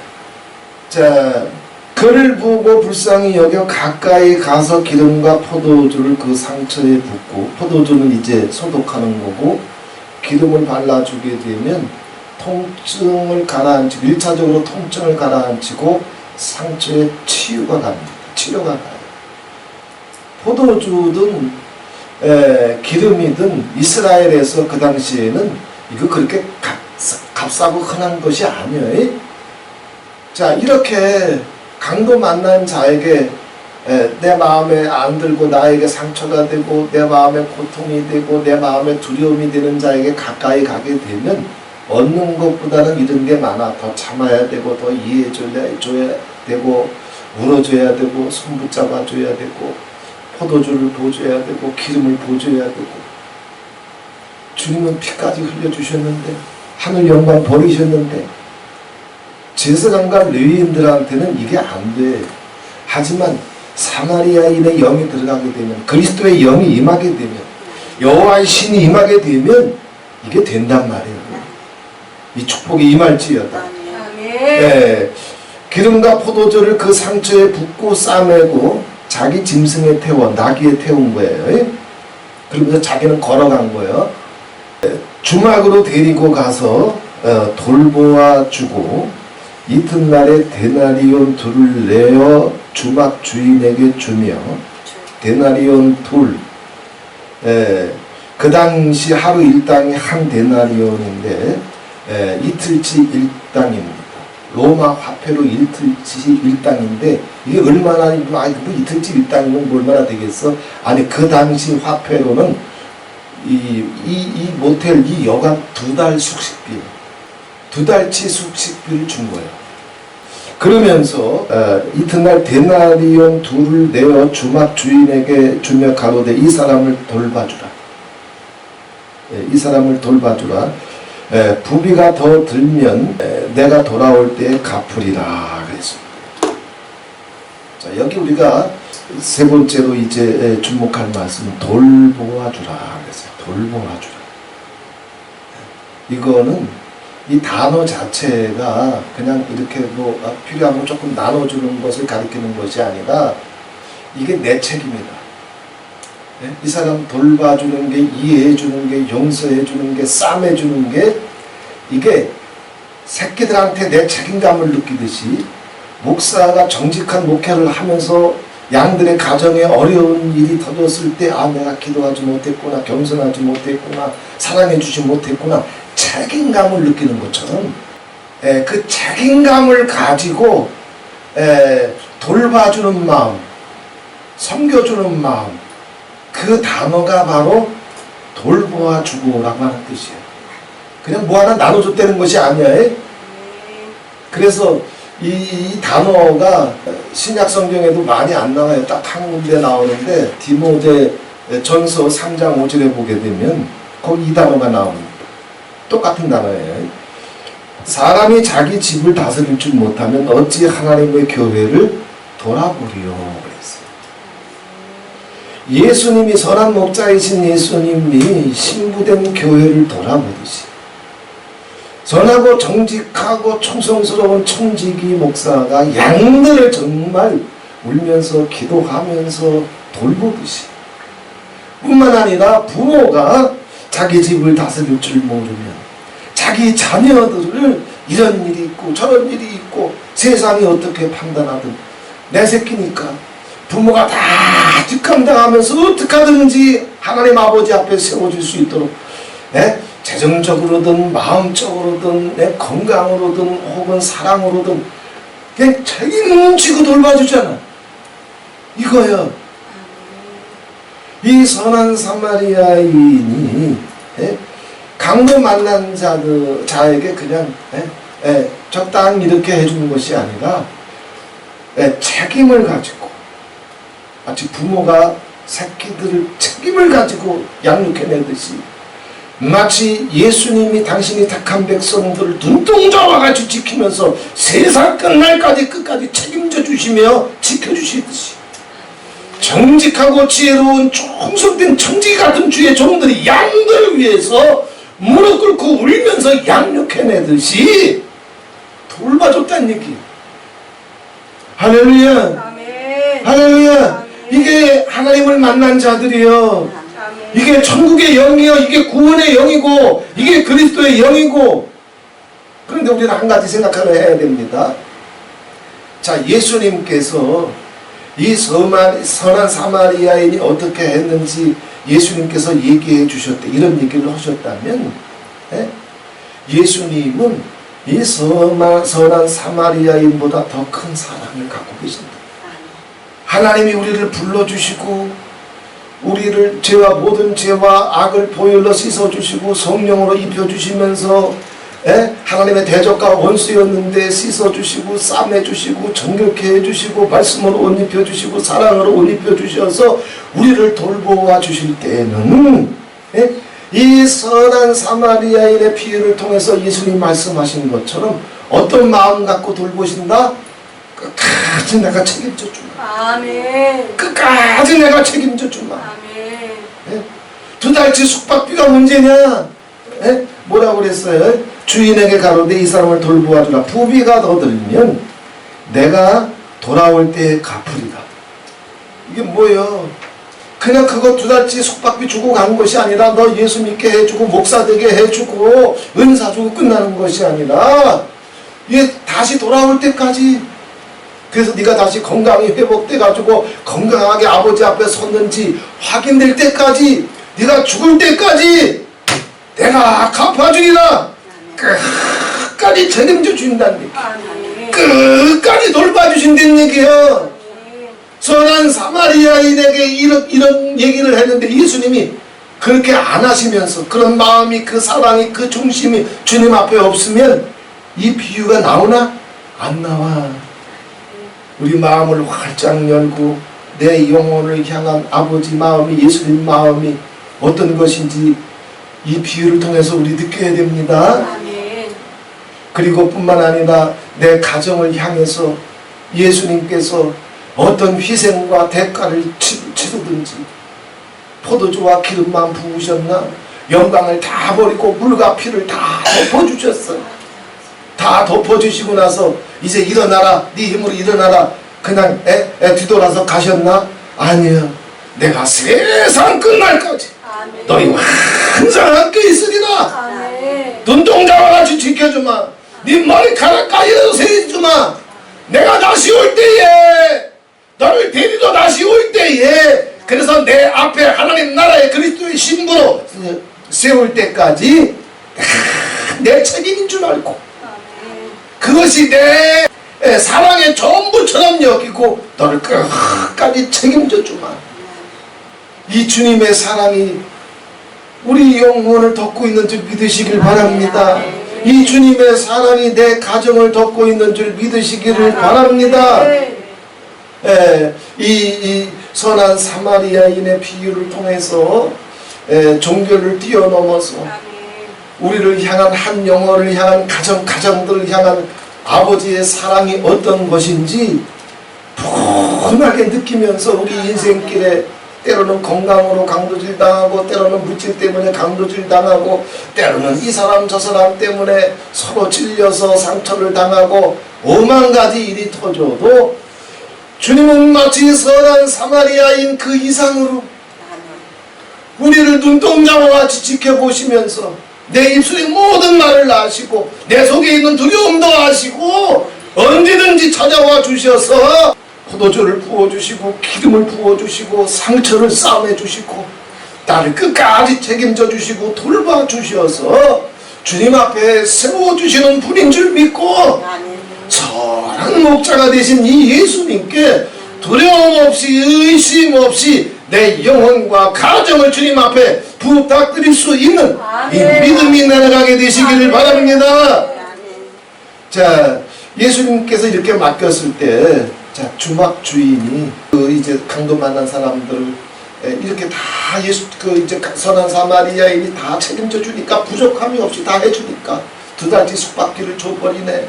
자, 그를 보고 불쌍히 여겨 가까이 가서 기름과 포도주를 그 상처에 붓고, 포도주는 이제 소독하는 거고 기름을 발라주게 되면 통증을 가라앉히고 1차적으로 통증을 가라앉히고 상처에 치유가 갑니다. 치료가 가요. 포도주든 기름이든 이스라엘에서 그 당시에는 이거 그렇게 값싸고 흔한 것이 아니에요. 자, 이렇게 강도 만난 자에게 내 마음에 안 들고 나에게 상처가 되고 내 마음에 고통이 되고 내 마음에 두려움이 되는 자에게 가까이 가게 되면 얻는 것보다는 이런 게 많아. 더 참아야 되고 더 이해해줘야 되고 울어줘야 되고 손 붙잡아줘야 되고 포도주를 보줘야 되고 기름을 보줘야 되고 주님은 피까지 흘려주셨는데 하늘 영광 버리셨는데 제사장과 레위인들한테는 이게 안 돼. 하지만 사마리아인의 영이 들어가게 되면 그리스도의 영이 임하게 되면 여호와의 신이 임하게 되면 이게 된단 말이에요. 이 축복이 임할지어다. 네. 기름과 포도주를 그 상처에 붓고 싸매고 자기 짐승에 태워 나귀에 태운 거예요. 그러면서 자기는 걸어간 거예요. 주막으로 데리고 가서 돌보아 주고 이튿날에 데나리온 둘을 내어 주막 주인에게 주며 데나리온 둘 그 당시 하루 일당이 한 데나리온인데 이틀치 일당입니다. 로마 화폐로 이틀치 일당인데 이게 얼마나 뭐 이틀치 일당이면 얼마나 되겠어? 아니 그 당시 화폐로는 이 모텔 이 여관 2달 숙식비 2달치 숙식비를 준 거예요. 그러면서 이튿날 데나리온 둘을 내어 주막 주인에게 주며 가로되 이 사람을 돌봐주라. 이 사람을 돌봐주라. 부비가 더 들면 내가 돌아올 때에 갚으리라 그랬습니다. 자, 여기 우리가 세 번째로 이제 주목할 말씀은 돌보아주라 그랬어요. 돌보아주라. 이거는 이 단어 자체가 그냥 이렇게 뭐 필요한 거 조금 나눠주는 것을 가리키는 것이 아니라 이게 내 책임이다. 이 사람 돌봐주는 게, 이해해주는 게, 용서해주는 게, 싸매주는 게 이게 새끼들한테 내 책임감을 느끼듯이 목사가 정직한 목회를 하면서 양들의 가정에 어려운 일이 터졌을 때 내가 기도하지 못했구나, 겸손하지 못했구나, 사랑해주지 못했구나 책임감을 느끼는 것처럼 그 책임감을 가지고 돌봐주는 마음, 섬겨주는 마음 그 단어가 바로 돌보아주고라고 하는 뜻이에요. 그냥 뭐 하나 나눠줬다는 것이 아니에요. 그래서 이 단어가 신약 성경에도 많이 안 나와요. 딱 한 군데 나오는데 디모데 전서 3장 5절에 보게 되면 거기 이 단어가 나옵니다. 똑같은 단어예요. 사람이 자기 집을 다스릴 줄 못하면 어찌 하나님의 교회를 돌아보리요. 예수님이 선한 목자이신 예수님이 신부된 교회를 돌아보듯이 선하고 정직하고 충성스러운 청지기 목사가 양들을 정말 울면서 기도하면서 돌보듯이 뿐만 아니라 부모가 자기 집을 다스릴 줄 모르면 자기 자녀들을 이런 일이 있고 저런 일이 있고 세상이 어떻게 판단하든 내 새끼니까 부모가 다 뒷감당하면서 어떻게 하든지 하나님 아버지 앞에 세워줄 수 있도록 재정적으로든 마음적으로든 내 건강으로든 혹은 사랑으로든 그냥 책임지고 돌봐주잖아. 이거요. 이 선한 사마리아인이 강도 만난 자에게 그냥 적당히 이렇게 해주는 것이 아니라 책임을 가지고 마치 부모가 새끼들을 책임을 가지고 양육해내듯이 마치 예수님이 당신이 택한 백성들을 눈동자와 같이 지키면서 세상 끝날까지 끝까지 책임져 주시며 지켜주시듯이 정직하고 지혜로운 충성된 청지기 같은 주의 종들이 양들을 위해서 무릎 꿇고 울면서 양육해내듯이 돌봐줬다는 얘기. 할렐루야. 아멘. 할렐루야. 이게 하나님을 만난 자들이요. 아멘. 이게 천국의 영이요. 이게 구원의 영이고 이게 그리스도의 영이고. 그런데 우리는 한 가지 생각을 해야 됩니다. 자, 예수님께서 이 선한 사마리아인이 어떻게 했는지 예수님께서 얘기해 주셨대. 이런 얘기를 하셨다면 예수님은 이 선한 사마리아인보다 더 큰 사랑을 갖고 계신다. 하나님이 우리를 불러주시고 우리를 모든 죄와 악을 보혈로 씻어주시고 성령으로 입혀주시면서 하나님의 대적과 원수였는데 씻어주시고 싸매주시고 정결케 해주시고 말씀으로 옷 입혀주시고 사랑으로 옷 입혀주셔서 우리를 돌보아 주실 때에는 이 선한 사마리아인의 비유를 통해서 예수님 말씀하신 것처럼 어떤 마음 갖고 돌보신다? 끝까지 내가 책임져 주마. 아멘. 끝까지 내가 책임져 주마. 아멘. 2달치 숙박비가 문제냐? 뭐라고 그랬어요? 주인에게 가로되 이 사람을 돌보아 주라. 부비가 더 들면 내가 돌아올 때 갚으리라. 이게 뭐예요? 그냥 그거 2달치 숙박비 주고 가는 것이 아니라 너 예수 믿게 해주고 목사 되게 해주고 은사 주고 끝나는 것이 아니라 이게 다시 돌아올 때까지, 그래서 네가 다시 건강이 회복돼 가지고 건강하게 아버지 앞에 섰는지 확인될 때까지, 네가 죽을 때까지 내가 갚아주리라. 끝까지 책임져 준다는 얘기. 아멘. 끝까지 돌봐주신다는 얘기예요. 선한 사마리아인에게 이런 얘기를 했는데 예수님이 그렇게 안 하시면서 그런 마음이, 그 사랑이, 그 중심이 주님 앞에 없으면 이 비유가 나오나? 안 나와. 우리 마음을 활짝 열고 내 영혼을 향한 아버지 마음이, 예수님 마음이 어떤 것인지 이 비유를 통해서 우리 느껴야 됩니다. 아멘. 그리고 뿐만 아니라 내 가정을 향해서 예수님께서 어떤 희생과 대가를 치르든지 포도주와 기름만 부으셨나? 영광을 다 버리고 물과 피를 다 덮어주셨어요. 다 덮어주시고 나서 이제 일어나라, 네 힘으로 일어나라, 그냥 뒤돌아서 가셨나? 아니요. 내가 세상 끝날까지 아멘. 너희와 항상 함께 있으리라. 아멘. 눈동자와 같이 지켜주마. 네 머리카락까지도 세주마. 내가 다시 올 때에, 너를 데리러 다시 올 때에, 그래서 내 앞에 하나님 나라의 그리스도의 신부로 세울 때까지 내 책임인 줄 알고 아멘. 그것이 내 사랑의 전부처럼 여기고 너를 끝까지 책임져 주마. 이 주님의 사랑이 우리 영혼을 덮고 있는 줄 믿으시길 바랍니다. 이 주님의 사랑이 내 가정을 덮고 있는 줄 믿으시기를 바랍니다. 이 선한 사마리아인의 비유를 통해서 종교를 뛰어넘어서 우리를 향한 한 영혼을 향한 가정들을 향한 아버지의 사랑이 어떤 것인지 푸근하게 느끼면서 우리 인생길에 때로는 건강으로 강도질 당하고, 때로는 물질 때문에 강도질 당하고, 때로는 이 사람 저 사람 때문에 서로 찔려서 상처를 당하고 오만 가지 일이 터져도 주님은 마치 선한 사마리아인 그 이상으로 우리를 나를 눈동자와 같이 지켜보시면서 내 입술의 모든 말을 아시고 내 속에 있는 두려움도 아시고 언제든지 찾아와 주셔서 포도주를 부어주시고 기름을 부어주시고 상처를 싸매주시고 나를 끝까지 책임져 주시고 돌봐주셔서 주님 앞에 세워주시는 분인 줄 믿고 선한 목자가 되신 이 예수님께 두려움 없이 의심 없이 내 영혼과 가정을 주님 앞에 부탁드릴 수 있는 이 믿음이 내려가게 되시기를 바랍니다. 자, 예수님께서 이렇게 맡겼을 때, 자, 주막 주인이 이제 강도 만난 사람들을 이렇게 다 이제 선한 사마리아인이 다 책임져 주니까 부족함이 없이 다 해주니까 2달치 숙박비를 줘버리네.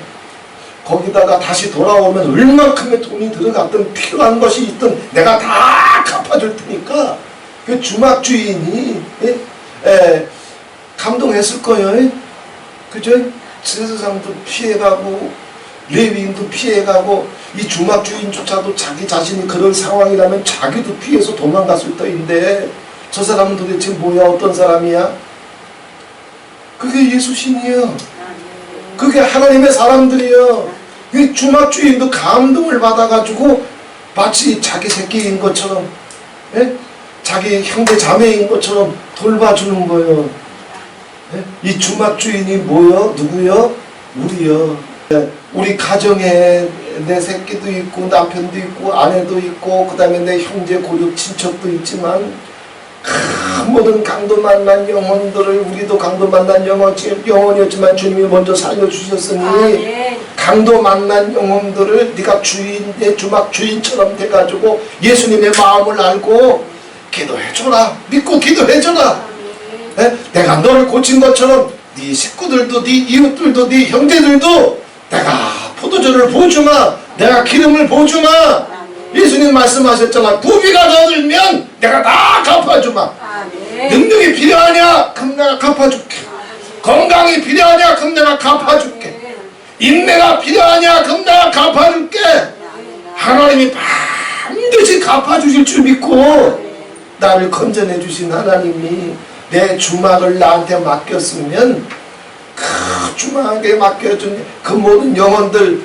거기다가 다시 돌아오면 얼만큼의 돈이 들어갔든 필요한 것이 있든 내가 다 갚아줄 테니까 그 주막 주인이 감동했을 거예요. 그죠? 세상도 피해가고 레위인도 피해가고 이 주막 주인조차도 자기 자신이 그런 상황이라면 자기도 피해서 도망갔을 터인데 저 사람은 도대체 뭐야? 어떤 사람이야? 그게 예수신이에요. 그게 하나님의 사람들이에요. 이 주막 주인도 감동을 받아가지고 마치 자기 새끼인 것처럼, 자기 형제 자매인 것처럼 돌봐주는 거예요. 이 주막 주인이 뭐요? 누구요? 우리요. 우리 가정에 내 새끼도 있고 남편도 있고 아내도 있고 그 다음에 내 형제 고륙 친척도 있지만 모든 강도 만난 영혼들을 우리도 강도 만난 영혼이었지만 주님이 먼저 살려주셨으니 강도 만난 영혼들을 네가 주인, 내 주막 주인처럼 돼가지고 예수님의 마음을 알고 기도해줘라. 믿고 기도해줘라. 내가 너를 고친 것처럼 네 식구들도 네 이웃들도 네 형제들도 내가 포도주를 부어주마. 내가 기름을 부어주마. 예수님 말씀하셨잖아. 부비가 더 들면 내가 다 갚아주마. 능력이 필요하냐? 그럼 내가 갚아줄게. 건강이 필요하냐? 그럼 내가 갚아줄게. 인내가 필요하냐? 그럼 내가 갚아줄게. 하나님이 반드시 갚아주실 줄 믿고 나를 건져내 주신 하나님이 내 주막을 나한테 맡겼으면 그 주막에 맡겨준 그 모든 영혼들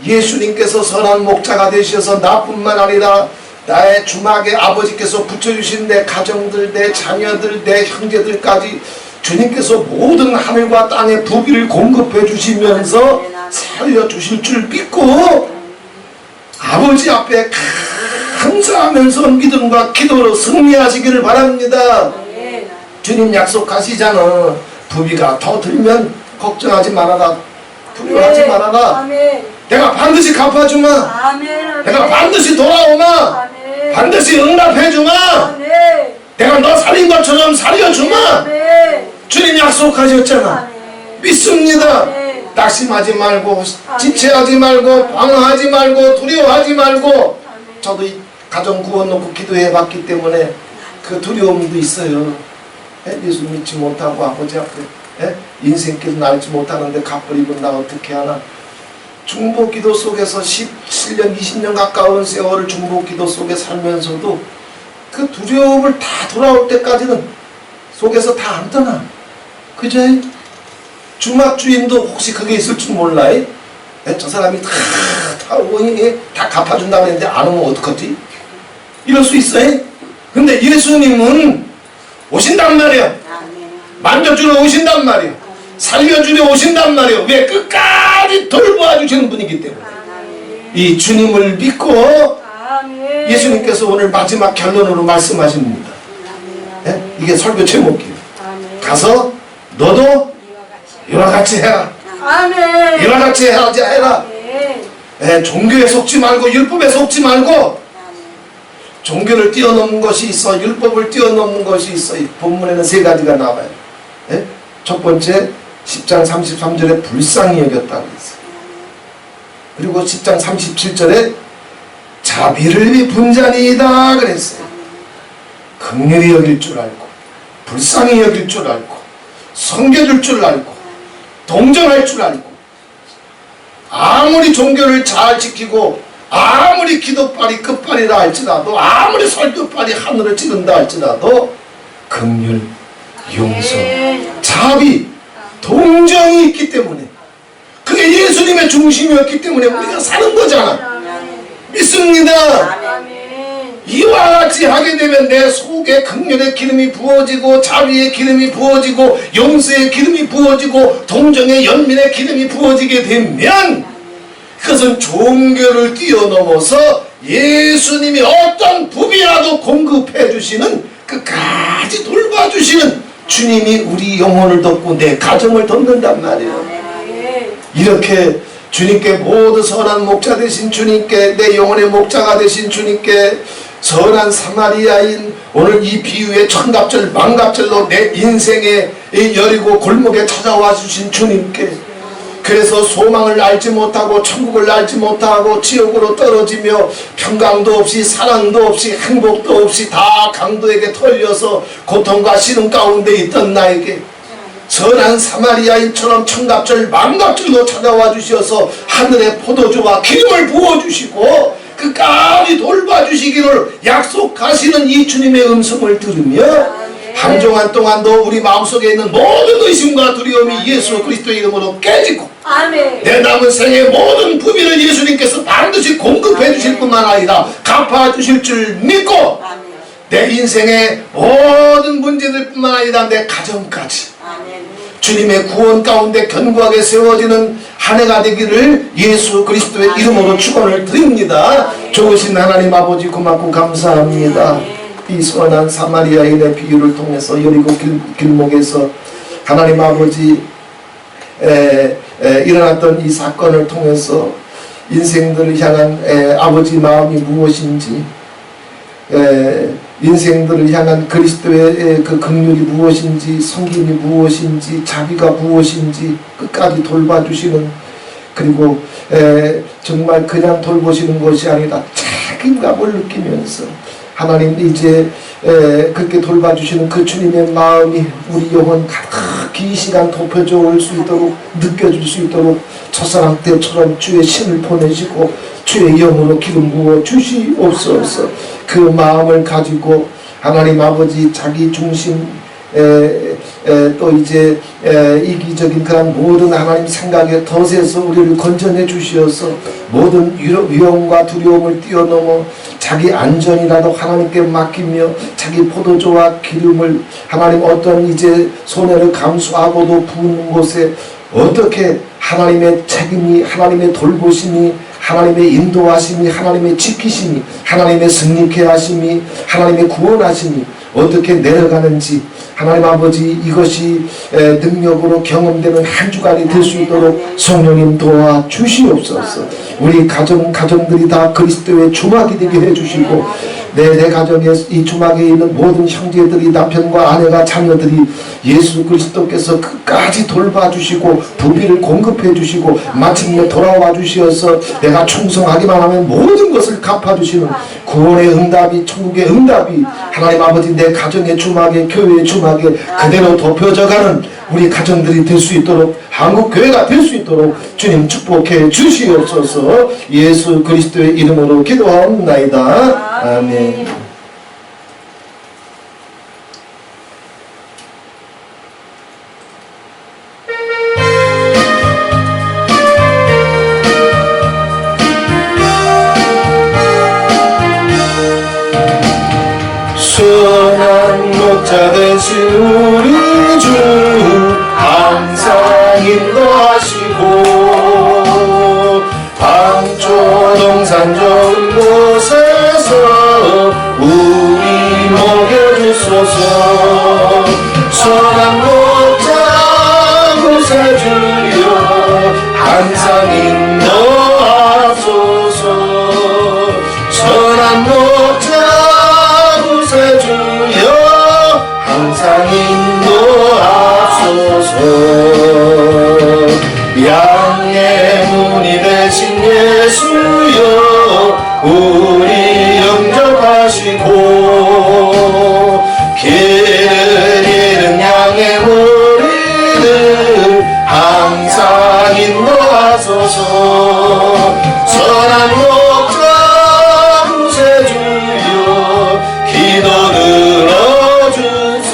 예수님께서 선한 목자가 되셔서 나뿐만 아니라 나의 주막에 아버지께서 붙여주신 내 가정들, 내 자녀들, 내 형제들까지 주님께서 모든 하늘과 땅의 부비를 공급해 주시면서 살려주실 줄 믿고 아버지 앞에 감사하면서 믿음과 기도로 승리하시기를 바랍니다. 주님 약속하시잖아. 부비가 더 들면 걱정하지 말아라. 두려워하지 말아라. 내가 반드시 갚아주마. 내가 반드시 돌아오마. 반드시 응답해주마. 내가 너 살린 것처럼 살려주마. 주님 약속하셨잖아. 믿습니다. 낙심하지 말고 지체하지 말고 방황하지 말고 두려워하지 말고 저도 이 가정 구워놓고 기도해봤기 때문에 그 두려움도 있어요. 예수 믿지 못하고 아버지 앞에 인생길을 알지 못하는데 갚으리고 나 어떻게 하나. 중보기도 속에서 17년 20년 가까운 세월을 중보기도 속에 살면서도 그 두려움을 다 돌아올 때까지는 속에서 다 안 떠나. 그죠? 주막 주인도 혹시 그게 있을 줄 몰라. 저 사람이 다 갚아준다고 했는데 안 오면 어떡하지? 이럴 수 있어요. 근데 예수님은 오신단 말이야. 만져주러 오신단 말이야. 살려주려 오신단 말이야. 왜? 끝까지 돌봐주시는 분이기 때문에. 이 주님을 믿고 예수님께서 오늘 마지막 결론으로 말씀하십니다. 이게 설교 제목이에요. 가서 너도 이와 같이 해라. 이와 같이 해라. 종교에 속지 말고 율법에 속지 말고 종교를 뛰어넘는 것이 있어. 율법을 뛰어넘는 것이 있어. 이 본문에는 3가지가 나와요. 첫 번째 10장 33절에 불쌍히 여겼다고 했어요. 그리고 10장 37절에 자비를 베푼 자니이다 그랬어요. 긍휼히 여길 줄 알고 불쌍히 여길 줄 알고 섬겨줄 줄 알고 동정할 줄 알고 아무리 종교를 잘 지키고 아무리 기도빨이 끝발이라 할지라도 아무리 설교빨이 하늘을 찌른다 할지라도 긍휼, 용서, 아멘. 자비, 동정이 있기 때문에, 그게 예수님의 중심이었기 때문에 우리가 사는 거잖아. 아멘. 믿습니다. 아멘. 이와 같이 하게 되면 내 속에 긍휼의 기름이 부어지고, 자비의 기름이 부어지고, 용서의 기름이 부어지고, 동정의 연민의 기름이 부어지게 되면, 그것은 종교를 뛰어넘어서 예수님이 어떤 부비라도 공급해 주시는, 끝까지 돌봐주시는 주님이 우리 영혼을 덮고 내 가정을 덮는단 말이에요. 아멘. 이렇게 주님께 모두 선한 목자 되신 주님께, 내 영혼의 목자가 되신 주님께, 선한 사마리아인 오늘 이 비유의 천갑절 만갑절로 내 인생의 이 여리고 골목에 찾아와 주신 주님께, 그래서 소망을 알지 못하고 천국을 알지 못하고 지옥으로 떨어지며 평강도 없이 사랑도 없이 행복도 없이 다 강도에게 털려서 고통과 시름 가운데 있던 나에게 선한 사마리아인처럼 천갑절 만갑절로 찾아와 주셔서 하늘의 포도주와 기름을 부어주시고 끝까지 돌봐주시기를 약속하시는 이 주님의 음성을 들으며 한동안 동안도 우리 마음속에 있는 모든 의심과 두려움이 예수 그리스도의 이름으로 깨지고, 아멘. 내 남은 생의 모든 부비를 예수님께서 반드시 공급해 주실 뿐만 아니라 갚아 주실 줄 믿고, 내 인생의 모든 문제들 뿐만 아니라 내 가정까지 주님의 구원 가운데 견고하게 세워지는 한 해가 되기를 예수 그리스도의 이름으로 축원을 드립니다. 좋으신 하나님 아버지 고맙고 감사합니다. 이 선한 사마리아인의 비유를 통해서 여리고 길목에서 하나님 아버지 일어났던 이 사건을 통해서 인생들을 향한 아버지 마음이 무엇인지, 인생들을 향한 그리스도의 그 긍휼이 무엇인지, 섬김이 무엇인지, 자비가 무엇인지 끝까지 돌봐주시는, 그리고 정말 그냥 돌보시는 것이 아니라 책임감을 느끼면서 하나님 이제 그렇게 돌봐주시는 그 주님의 마음이 우리 영혼 가득히 이 시간 덮여져 올 수 있도록, 느껴질 수 있도록 첫사랑 때처럼 주의 신을 보내시고 주의 영으로 기름 부어 주시옵소서. 그 마음을 가지고 하나님 아버지 자기 중심 또 이제 이기적인 그런 모든 하나님 생각에 덫에서 우리를 건져내 주시어서 모든 위험과 두려움을 뛰어넘어 자기 안전이라도 하나님께 맡기며 자기 포도주와 기름을 하나님 어떤 이제 손해를 감수하고도 부은 곳에 어떻게 하나님의 책임이, 하나님의 돌보심이, 하나님의 인도하심이, 하나님의 지키심이, 하나님의 승리케 하심이, 하나님의 구원하심이 어떻게 내려가는지 하나님 아버지 이것이 능력으로 경험되는 한 주간이 될 수 있도록 성령님 도와 주시옵소서. 우리 가정들이 다 그리스도의 주막이 되게 해주시고 내 가정에 이 주막에 있는 모든 형제들이, 남편과 아내가, 자녀들이 예수 그리스도께서 끝까지 돌봐주시고 부비를 공급해 주시고 마침내 돌아와 주시어서 내가 충성하기만 하면 모든 것을 갚아주시는 구원의 응답이, 천국의 응답이 하나님 아버지 내 가정의 주막에, 교회의 주막에 그대로 덮여져가는 우리 가정들이 될 수 있도록, 한국교회가 될 수 있도록 주님 축복해 주시옵소서. 예수 그리스도의 이름으로 기도하옵나이다. 아멘. 선한 목자 되신 우리 주 항상 인도하시고 방초동산 좋은 곳에서 우리 먹여주소서. 선한 목자 구세주여 항상 인도하소서. 선한 목자 구세주여 항상 인도하소서. 양의 문이 되신 예수여 우리 영접하시고 길을 잃은 양의 우리를 항상 인도하소서. 선한 목자 구세주여 기도 들어주소서.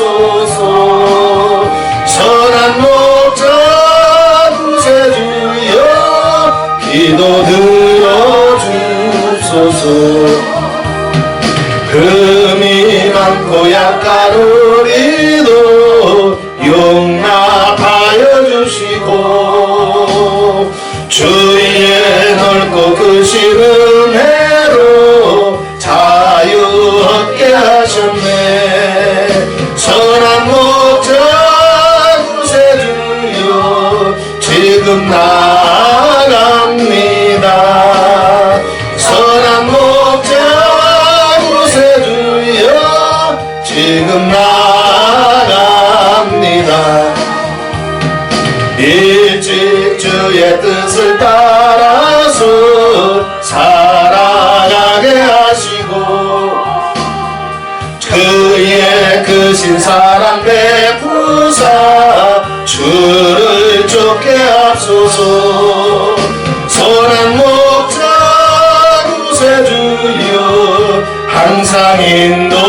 얻게 하소서. 선한 목자 구세주여 항상 인도